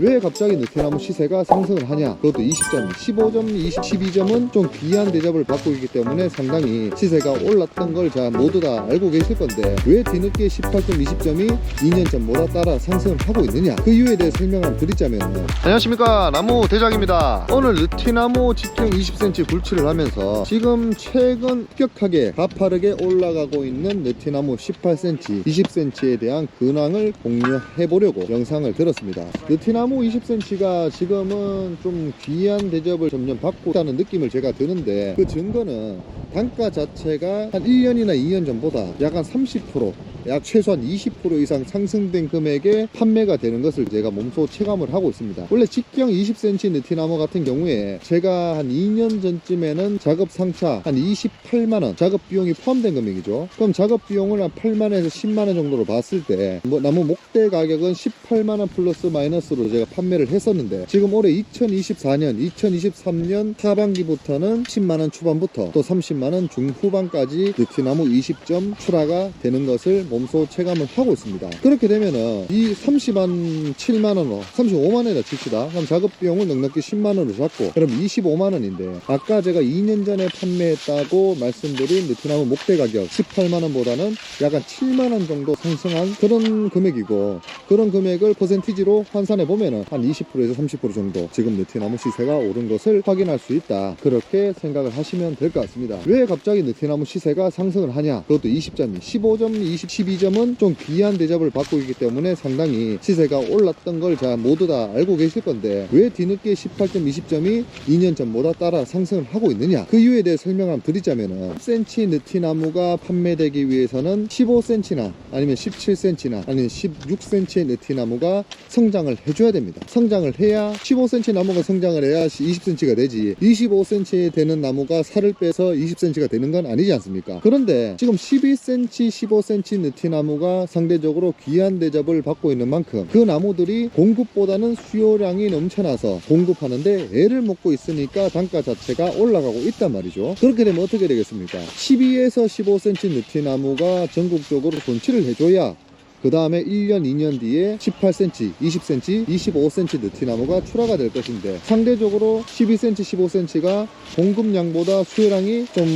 왜 갑자기 느티나무 시세가 상승을 하냐? 그것도 20점, 15점, 12점은 좀 귀한 대접을 받고 있기 때문에 상당히 시세가 올랐던 걸 자 모두 다 알고 계실 건데, 왜 뒤늦게 18점, 20점이 2년 전보다 따라 상승을 하고 있느냐? 그 이유에 대해 설명을 드리자면, 안녕하십니까, 나무 대장입니다. 오늘 느티나무 직경 20cm 굴치를 하면서 지금 최근 급격하게 가파르게 올라가고 있는 느티나무 18cm, 20cm에 대한 근황을 공유해 보려고 영상을 들었습니다. 느티나무 20cm가 지금은 좀 귀한 대접을 점점 받고 있다는 느낌을 제가 드는데, 그 증거는 단가 자체가 한 1년이나 2년 전보다 약 한 30%, 약 최소한 20% 이상 상승된 금액에 판매가 되는 것을 제가 몸소 체감을 하고 있습니다. 원래 직경 20cm 느티나무 같은 경우에 제가 한 2년 전쯤에는 작업 상차 한 28만원 작업 비용이 포함된 금액이죠. 그럼 작업 비용을 한 8만원에서 10만원 정도로 봤을 때 나무 목대 가격은 18만원 플러스 마이너스로 제가 판매를 했었는데, 지금 올해 2024년 2023년 하반기부터는 10만원 초반부터 또 30만원 중후반까지 느티나무 20점 출하가 되는 것을 몸소 체감을 하고 있습니다. 그렇게 되면은 이 37만원으로 35만원이라 칩시다. 그럼 작업 비용을 넉넉히 10만원으로 잡고, 그럼 25만원인데 아까 제가 2년 전에 판매했다고 말씀드린 느티나무 목대 가격 18만원보다는 약 한 7만원 정도 상승한 그런 금액이고, 그런 금액을 퍼센티지로 환산해 보면은 한 20%에서 30% 정도 지금 느티나무 시세가 오른 것을 확인할 수 있다, 그렇게 생각을 하시면 될 것 같습니다. 왜 갑자기 느티나무 시세가 상승을 하냐? 그것도 20점, 15점, 12점은 좀 귀한 대접을 받고 있기 때문에 상당히 시세가 올랐던 걸 자 모두 다 알고 계실 건데, 왜 뒤늦게 18점, 20점이 2년 전보다 따라 상승을 하고 있느냐? 그 이유에 대해 설명을 드리자면은, 10cm 느티나무가 판매되기 위해서는 15cm나 아니면 17cm나 아니면 16cm의 느티나무가 성장을 해줘야 됩니다. 성장을 해야 15cm 나무가 성장을 해야 20cm가 되지, 25cm 되는 나무가 살을 빼서 20cm가 되는 건 아니지 않습니까? 그런데 지금 12cm, 15cm 느티나무가 상대적으로 귀한 대접을 받고 있는 만큼 그 나무들이 공급보다는 수요량이 넘쳐나서 공급하는데 애를 먹고 있으니까 단가 자체가 올라가고 있단 말이죠. 그렇게 되면 어떻게 되겠습니까? 12에서 15cm 느티나무가 전국적으로 손질을 해줘야 그 다음에 1년, 2년 뒤에 18cm, 20cm, 25cm 느티나무가 출하가 될 것인데, 상대적으로 12cm, 15cm가 공급량보다 수요량이 좀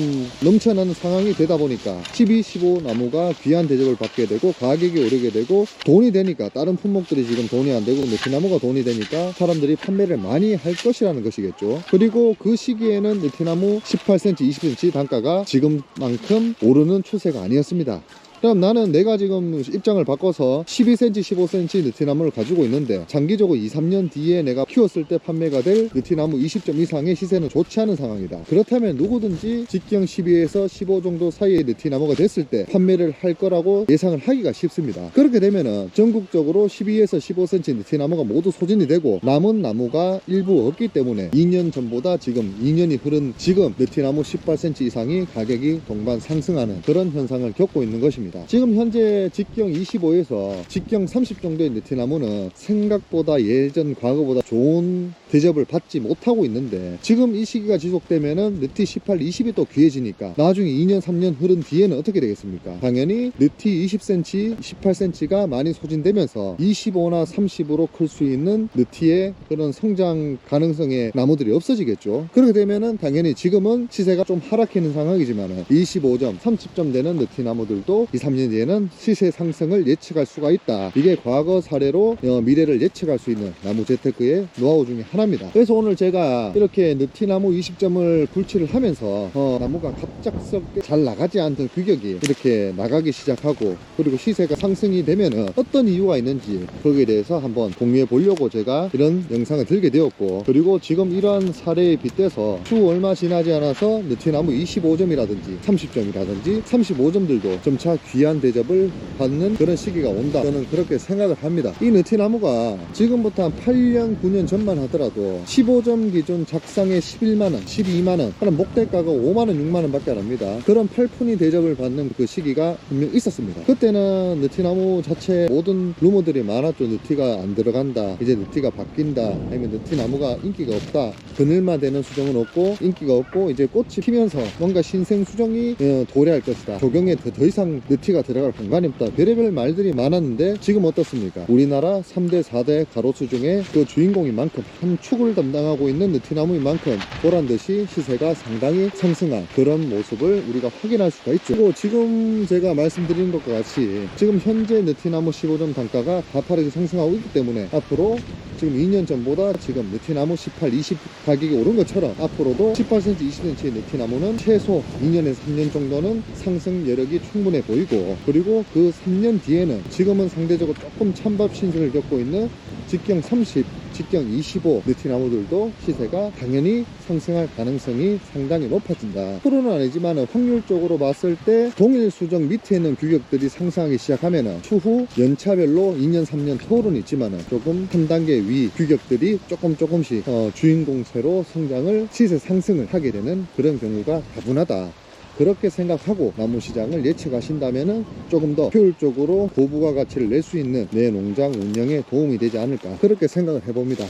넘쳐나는 상황이 되다 보니까 12, 15 나무가 귀한 대접을 받게 되고 가격이 오르게 되고, 돈이 되니까, 다른 품목들이 지금 돈이 안 되고 느티나무가 돈이 되니까 사람들이 판매를 많이 할 것이라는 것이겠죠. 그리고 그 시기에는 느티나무 18cm, 20cm 단가가 지금만큼 오르는 추세가 아니었습니다. 그럼 나는 내가 지금 입장을 바꿔서 12cm, 15cm 느티나무를 가지고 있는데, 장기적으로 2, 3년 뒤에 내가 키웠을 때 판매가 될 느티나무 20점 이상의 시세는 좋지 않은 상황이다. 그렇다면 누구든지 직경 12에서 15 정도 사이의 느티나무가 됐을 때 판매를 할 거라고 예상을 하기가 쉽습니다. 그렇게 되면은 전국적으로 12에서 15cm 느티나무가 모두 소진이 되고 남은 나무가 일부 없기 때문에 2년 전보다 지금 2년이 흐른 지금 느티나무 18cm 이상이 가격이 동반 상승하는 그런 현상을 겪고 있는 것입니다. 지금 현재 직경 25에서 직경 30 정도의 느티나무는 생각보다 예전 과거보다 좋은 대접을 받지 못하고 있는데, 지금 이 시기가 지속되면은 느티 18, 20이 또 귀해지니까 나중에 2년, 3년 흐른 뒤에는 어떻게 되겠습니까? 당연히 느티 20cm, 18cm가 많이 소진되면서 25나 30으로 클 수 있는 느티의 그런 성장 가능성의 나무들이 없어지겠죠. 그렇게 되면은 당연히 지금은 시세가 좀 하락해 있는 상황이지만은 25점, 30점 되는 느티나무들도 2, 3년 뒤에는 시세 상승을 예측할 수가 있다. 이게 과거 사례로 미래를 예측할 수 있는 나무 재테크의 노하우 중에 하나입니다. 그래서 오늘 제가 이렇게 느티나무 20점을 굴치를 하면서 나무가 갑작스럽게 잘 나가지 않던 규격이 이렇게 나가기 시작하고, 그리고 시세가 상승이 되면은 어떤 이유가 있는지 거기에 대해서 한번 공유해 보려고 제가 이런 영상을 들게 되었고, 그리고 지금 이러한 사례에 빗대서 수 얼마 지나지 않아서 느티나무 25점이라든지 30점이라든지 35점들도 점차 귀한 대접을 받는 그런 시기가 온다, 저는 그렇게 생각을 합니다. 이 느티나무가 지금부터 한 8년, 9년 전만 하더라도 15점 기준 작상에 11만원, 12만원 하는 목대가가 5만원, 6만원 밖에 안 합니다. 그런 팔푼이 대접을 받는 그 시기가 분명 있었습니다. 그때는 느티나무 자체 모든 루머들이 많았죠. 느티가 안 들어간다, 이제 느티가 바뀐다, 아니면 느티나무가 인기가 없다, 그늘만 되는 수정은 없고 인기가 없고 이제 꽃이 피면서 뭔가 신생 수정이 도래할 것이다, 조경에 더 이상 느티가 들어갈 공간이 없다. 별의별 말들이 많았는데 지금 어떻습니까? 우리나라 3대 4대 가로수 중에 그 주인공인 만큼 한 축을 담당하고 있는 느티나무인 만큼 보란듯이 시세가 상당히 상승한 그런 모습을 우리가 확인할 수가 있죠. 그리고 지금 제가 말씀드린 것과 같이 지금 현재 느티나무 15점 단가가 가파르게 상승하고 있기 때문에 앞으로 지금 2년 전보다 지금 느티나무 18, 20 가격이 오른 것처럼 앞으로도 18cm, 20cm의 느티나무는 최소 2년에서 3년 정도는 상승 여력이 충분해 보이고, 그리고 그 3년 뒤에는 지금은 상대적으로 조금 찬밥 신세를 겪고 있는 직경 30, 직경 25 느티나무들도 시세가 당연히 상승할 가능성이 상당히 높아진다. 프로는 아니지만 확률적으로 봤을 때 동일 수적 밑에 있는 규격들이 상승하기 시작하면 추후 연차별로 2년, 3년 토론이 있지만 조금 한 단계 위 규격들이 조금씩 주인공세로 성장을, 시세 상승을 하게 되는 그런 경우가 다분하다. 그렇게 생각하고 나무 시장을 예측하신다면 조금 더 효율적으로 고부가 가치를 낼 수 있는 내 농장 운영에 도움이 되지 않을까, 그렇게 생각을 해봅니다.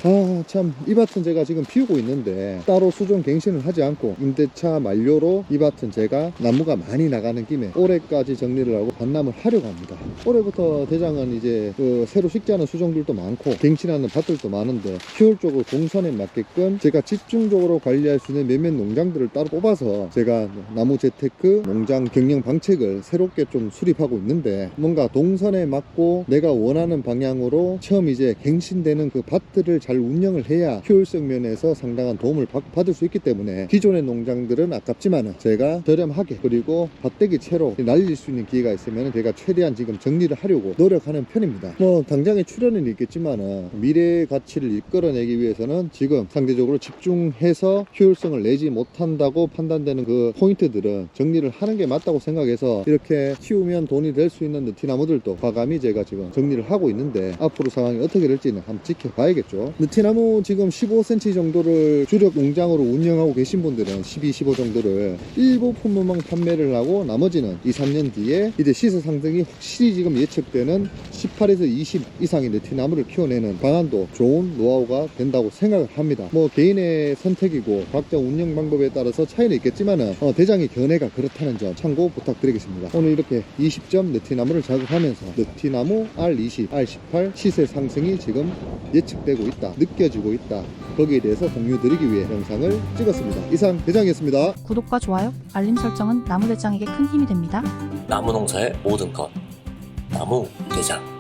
참, 이 밭은 제가 지금 피우고 있는데 따로 수종 갱신을 하지 않고 임대차 만료로 이 밭은 제가 나무가 많이 나가는 김에 올해까지 정리를 하고 반납을 하려고 합니다. 올해부터 대장은 이제 새로 식재하는 수종들도 많고 갱신하는 밭들도 많은데 효율적으로 동선에 맞게끔 제가 집중적으로 관리할 수 있는 몇몇 농장들을 따로 뽑아서 제가 나무 재테크 농장 경영 방책을 새롭게 좀 수립하고 있는데, 뭔가 동선에 맞고 내가 원하는 방향으로 처음 이제 갱신되는 그 밭들을 잘 운영을 해야 효율성 면에서 상당한 도움을 받을 수 있기 때문에 기존의 농장들은 아깝지만은 제가 저렴하게 그리고 밭대기 채로 날릴 수 있는 기회가 있으면 제가 최대한 지금 정리를 하려고 노력하는 편입니다. 뭐 당장의 출연은 있겠지만은 미래의 가치를 이끌어내기 위해서는 지금 상대적으로 집중해서 효율성을 내지 못한다고 판단되는 그 포인트들은 정리를 하는 게 맞다고 생각해서 이렇게 키우면 돈이 될 수 있는 느티나무들도 과감히 제가 지금 정리를 하고 있는데, 앞으로 상황이 어떻게 될지는 한번 지켜봐야겠죠. 느티나무 지금 15cm 정도를 주력 농장으로 운영하고 계신 분들은 12, 15 정도를 일부 품목만 판매를 하고 나머지는 2, 3년 뒤에 이제 시세 상승이 확실히 지금 예측되는 18에서 20 이상의 느티나무를 키워내는 방안도 좋은 노하우가 된다고 생각을 합니다. 뭐 개인의 선택이고 각자 운영 방법에 따라서 차이는 있겠지만은 대장의 견해가 그렇다는 점 참고 부탁드리겠습니다. 오늘 이렇게 20점 느티나무를 자극하면서 느티나무 R20, R18 시세 상승이 지금 예측되고 있다, 느껴지고 있다, 거기에 대해서 공유 드리기 위해 영상을 찍었습니다. 이상 대장이었습니다. 구독과 좋아요, 알림 설정은 나무대장에게 큰 힘이 됩니다. 나무 농사의 모든 것 나무 대장.